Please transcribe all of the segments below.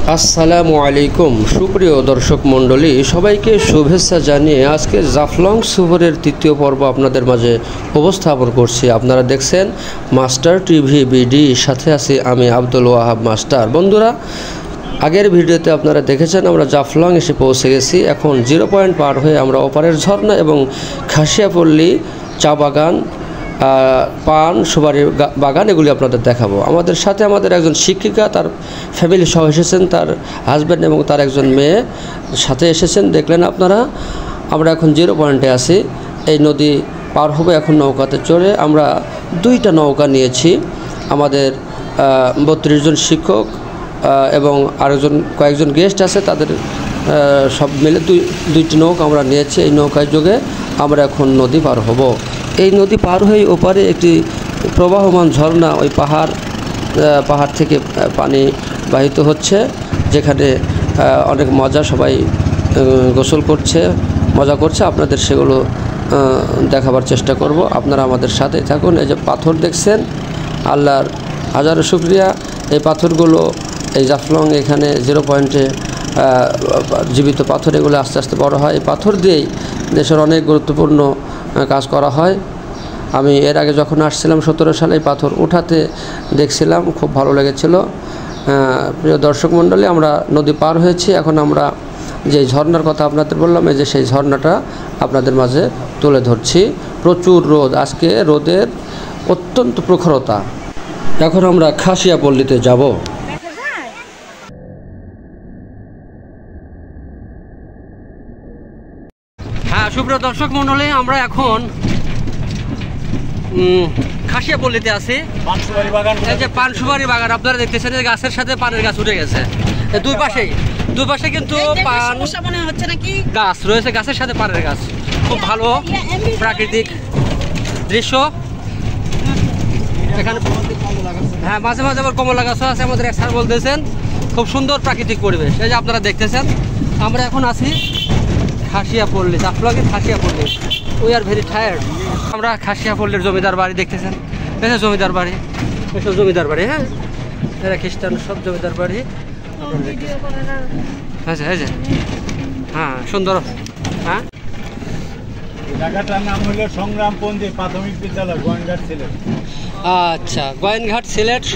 আসসালামু আলাইকুম সুপ্রিয় দর্শক মণ্ডলী, সবাইকে শুভেচ্ছা জানিয়ে আজকে জাফলং সফরের তৃতীয় পর্ব আপনাদের মাঝে উপস্থাপন করছি। আপনারা দেখছেন মাস্টার টিভি বিডি, সাথে আছি আমি আব্দুল ওয়াহাব মাস্টার। বন্ধুরা, আগের ভিডিওতে আপনারা দেখেছেন আমরা জাফলং এসে পৌঁছে গেছি। এখন 0 পয়েন্ট পার হয়ে আমরা ওপারের ঝর্ণা এবং খাসিয়াপল্লী চা বাগান, পান, সুপারি বাগান এগুলি আপনাদের দেখাবো। আমাদের সাথে আমাদের একজন শিক্ষিকা, তার ফ্যামিলি সহ এসেছেন, তার হাজব্যান্ড এবং তার একজন মেয়ে সাথে এসেছেন। দেখলেন আপনারা। আমরা এখন 0 পয়েন্টে আছি। এই নদী পার হবে এখন নৌকাতে চড়ে। আমরা 2টা নৌকা নিয়েছি। আমাদের 32 জন শিক্ষক এবং কয়েকজন গেস্ট আছে, তাদের সব মিলে 2টি নৌকা আমরা নিয়েছি। এই নৌকায় যোগে আমরা এখন নদী পার হব। এই নদী পার হয়ে ওপারে একটি প্রবাহমান ঝর্ণা, ওই পাহাড় থেকে পানি বাহিত হচ্ছে, যেখানে অনেক মজা, সবাই গোসল করছে, মজা করছে। আপনাদের সেগুলো দেখাবার চেষ্টা করব। আপনারা আমাদের সাথে থাকুন। এই যে পাথর দেখছেন, আল্লাহর হাজারো শুকরিয়া। এই পাথরগুলো এই জাফলং এখানে 0 পয়েন্টে জীবিত পাথর, এগুলো আস্তে আস্তে বড় হয়। এই পাথর দিয়েই দেশের অনেক গুরুত্বপূর্ণ কাজ করা হয়। আমি এর আগে যখন আসছিলাম 17 সালে, এই পাথর উঠাতে দেখছিলাম, খুব ভালো লেগেছিল। প্রিয় দর্শক মণ্ডলী, আমরা নদী পার হয়েছি। এখন আমরা যে ঝর্ণার কথা আপনাদের বললাম, এই যে সেই ঝর্ণাটা আপনাদের মাঝে তুলে ধরছি। প্রচুর রোদ, আজকে রোদের অত্যন্ত প্রখরতা। এখন আমরা খাসিয়াপল্লীতে যাব। হ্যাঁ, সুপ্রিয় দর্শক মণ্ডলী, আমরা এখন খাসিয়াপল্লীতে আছি। এই যে পান সুপারি বাগান আপনারা দেখতেছেন, গাছের সাথে পানের গাছ উঠে গেছে। দুই পাশে কিন্তু পান গাছ রয়েছে, গাছের সাথে পানের গাছ। খুব ভালো প্রাকৃতিক দৃশ্য এখানে। হ্যাঁ, মাঝে মাঝে আবার কমলা গাছও আছে। আমাদের এক স্যার বলতেছেন খুব সুন্দর প্রাকৃতিক পরিবেশ। এই যে আপনারা দেখতেছেন, আমরা এখন আছি খাসিয়াপল্লী, জাফলংয়ের Khasiapalli. We are very tired. আমরা খাসিয়াপল্লীর জমিদার বাড়ি দেখতেছেন। এটা জমিদার বাড়ি, এসব জমিদার বাড়ি। হ্যাঁ, এরা খ্রিস্টান, সব জমিদার বাড়ি। আচ্ছা, এই যে হ্যাঁ, সুন্দর। হ্যাঁ, জায়গাটার নাম হলো সংগ্রামপঞ্জি প্রাথমিক বিদ্যালয়, গোয়েনঘাট সিলেট। আচ্ছা, গোয়েনঘাট সিলেট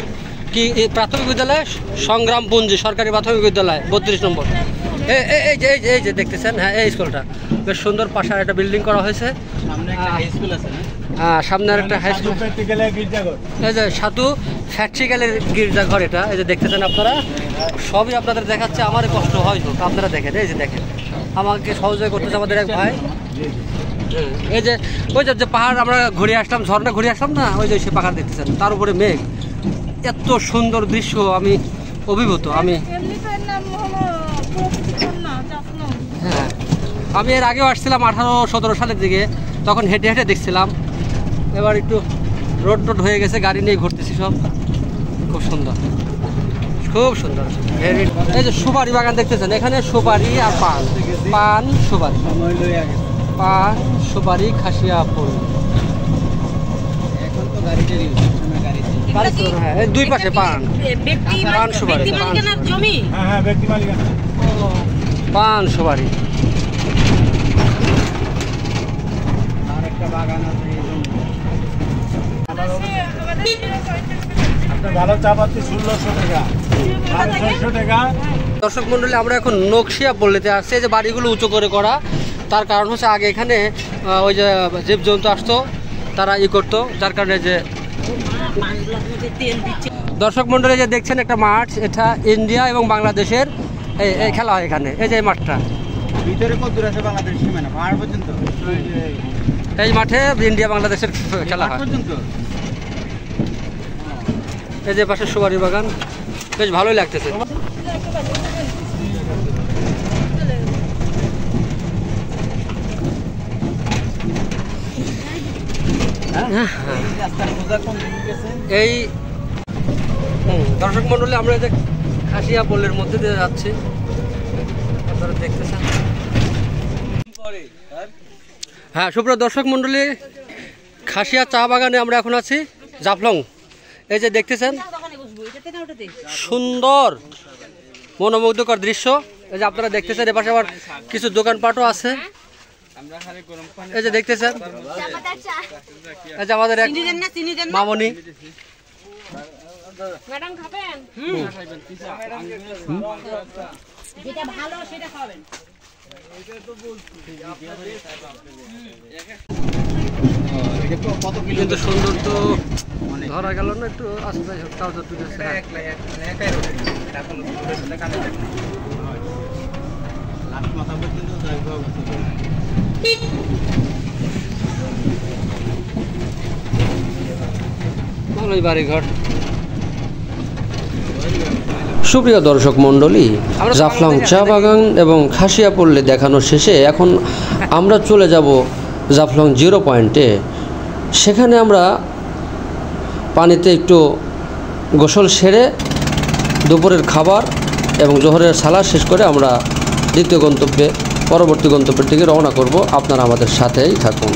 কি প্রাথমিক বিদ্যালয়? সংগ্রামপুঞ্জি সরকারি প্রাথমিক বিদ্যালয় 32 নম্বর। এই যে দেখতেছেন, হ্যাঁ, এই স্কুলটা বেশ সুন্দর। পাশে একটা বিল্ডিং করা হয়েছে, সামনে একটা হাই স্কুল আছে। হ্যাঁ, সামনে একটা হাই স্কুল। এই যে সাধু ফ্যাক্ট্রিক্যালের গির্জাঘর এটা। এই যে দেখতেছেন আপনারা, সবই আপনাদের দেখাচ্ছে। আমার কষ্ট হয় হোক, আপনারা দেখেন। এই যে দেখেন, আমাকে সহযোগিতা করতেছে আমাদের এক ভাই। এই যে ওই যে পাহাড় আমরা ঘুরে আসলাম, ঝর্ণা ঘুরে আসলাম না, ওই যে সে পাহাড় দেখতেছেন, তার উপরে মেঘ। এত সুন্দর দৃশ্য, আমি অভিভূত। হ্যাঁ, আমি এর আগেও আসছিলাম 18-17 সালের দিকে, তখন হেঁটে হেঁটে দেখছিলাম। এবার একটু রোড হয়ে গেছে, গাড়ি নিয়ে ঘুরতেছি সব। খুব সুন্দর, খুব সুন্দর। এই যে সুপারি বাগান দেখতেছেন, এখানে সুপারি আর পান সুপারি, পান সুপারি খাসিয়াপল্লী। হ্যাঁ, দুই পাশে পান সুপারি, পান সুপারি। দর্শক মন্ডলী, আমরা এখন নকশিয়াপল্লীতে আসছি। যে বাড়িগুলো উঁচু করে করা, তার কারণ হচ্ছে আগে এখানে ওই যে জীবজন্তু আসতো, তারা করতো, যার কারণে যে। দর্শক মন্ডলী, যে দেখছেন একটা মাঠ, এটা ইন্ডিয়া এবং বাংলাদেশের এই খেলা হয় এখানে। এই যে মাঠটা ভিতরে কত দূর আছে বাংলাদেশ সীমানা পাহাড় পর্যন্ত? এই মাঠে ইন্ডিয়া বাংলাদেশের খেলা হয়। এই যে পাশে সুপারি বাগান, বেশ ভালোই লাগতেছে। এই দর্শক মন্ডলী, আমরা যে খাসিয়াপল্লীর মধ্যে দিয়ে যাচ্ছি, আপনারা দেখতেছেন। হ্যাঁ, সুপ্রিয় দর্শক মন্ডলী, খাসিয়া চা বাগানে আমরা এখন আছি, জাফলং। এই যে দেখতেছেন সুন্দর মনোমুগ্ধকর দৃশ্য। এই যে আপনারা দেখতেছেন, এপাশে আবার কিছু দোকানপাটও আছে। এই যে দেখতেছেন, এই যে আমাদের এক মামনি। ম্যাডাম খাবেন? যেটা ভালো সেটা খাবেন। কিন্তু সুন্দর তো ধরা গেল না, একটু আসতে তাও যতটুকু ভালোই বাড়িঘর। সুপ্রিয় দর্শক মণ্ডলী, জাফলং চা বাগান এবং খাসিয়াপল্লী দেখানো শেষে এখন আমরা চলে যাব জাফলং 0 পয়েন্টে। সেখানে আমরা পানিতে একটু গোসল সেরে দুপুরের খাবার এবং জোহরের সালাদ শেষ করে আমরা দ্বিতীয় গন্তব্যে, পরবর্তী গন্তব্যের দিকে রওনা করব। আপনারা আমাদের সাথেই থাকুন।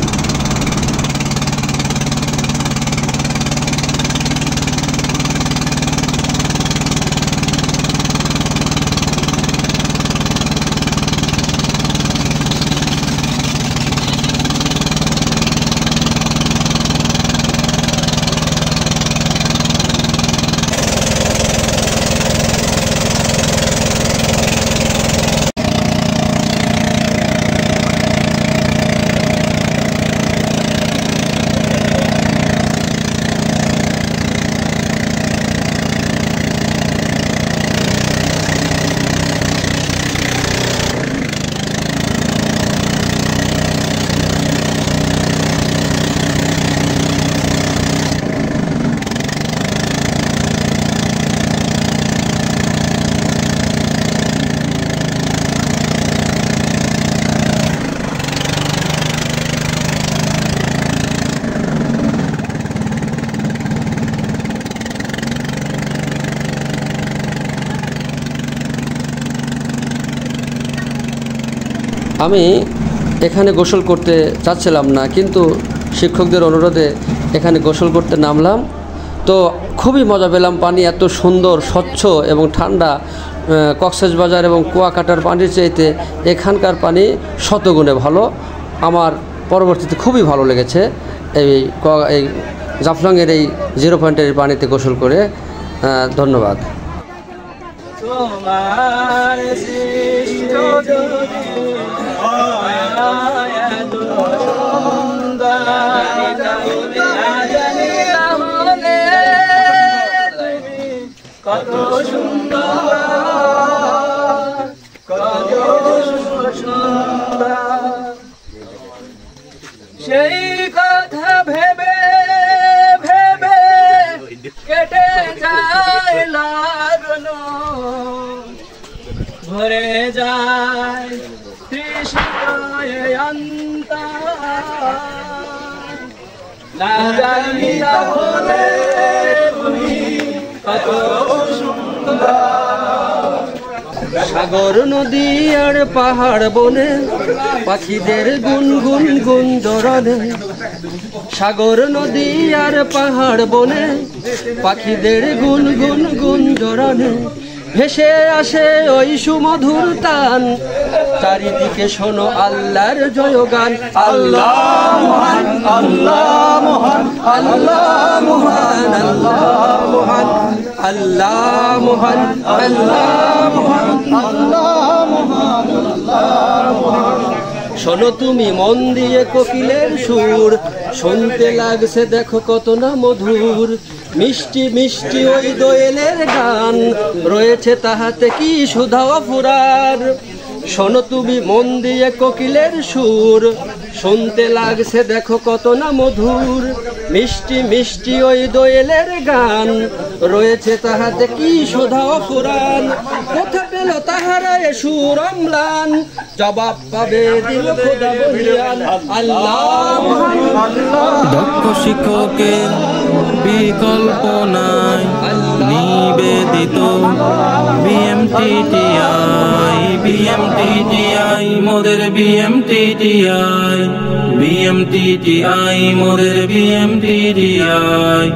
আমি এখানে গোসল করতে চাচ্ছিলাম না, কিন্তু শিক্ষকদের অনুরোধে এখানে গোসল করতে নামলাম। তো খুবই মজা পেলাম। পানি এত সুন্দর, স্বচ্ছ এবং ঠান্ডা। কক্সবাজার এবং কুয়াকাটার পানির চাইতে এখানকার পানি শতগুণে ভালো। আমার পরবর্তীতে খুবই ভালো লেগেছে এই জাফলংয়ের এই 0 পয়েন্টের পানিতে গোসল করে। ধন্যবাদ। কত সুন্দর, কত সুন্দর, সেই কথা ভেবে ভেবে কেটে যায় লাগলো, ভরে যায় তৃষ্ণায় অন্তর, না জানি তাহলে তুমি কত সাগর, নদী আর পাহাড় বনে পাখিদের গুনগুন গুঞ্জরণে। সাগর, নদী আর পাহাড় বনে পাখিদের গুনগুন গুঞ্জরণে ভেসে আসে ওই সুমধুর তান। চারিদিকে শোনো আল্লাহর জয়গান। আল্লাহ মহান, আল্লাহ মহান, আল্লাহ মহান, আল্লাহ মহান, আল্লাহ মহান, আল্লাহ মহান, আল্লাহ মহান, আল্লাহ মহান। শোনো তুমি মন দিয়ে কোকিলের সুর, শুনতে লাগছে দেখো কত না মধুর। মিষ্টি মিষ্টি ওই দোয়েলের গান, রয়েছে তাহাতে কি সুধা অফুরার। শোনো তুমি মন দিয়ে কোকিলের সুর, শুনতে লাগছে দেখো কত না মধুর। মিষ্টি মিষ্টি ওই দোয়েলের গান, রয়েছে তাহাতে কি সুধা অফুরান। কোথা পেল তাহারা এ সুর অম্লান, জবাব পাবে দিল খোদা বলিয়ান। আল্লাহ মহান, দক্ষ শিক্ষকের বিকল্প নাই, নিবেদিত বিএমটিটিআই, বিএমটিটিআই মোদের বিএমটিটিআই, বিএমটিটিআই মোদের বিএমটিটিআই।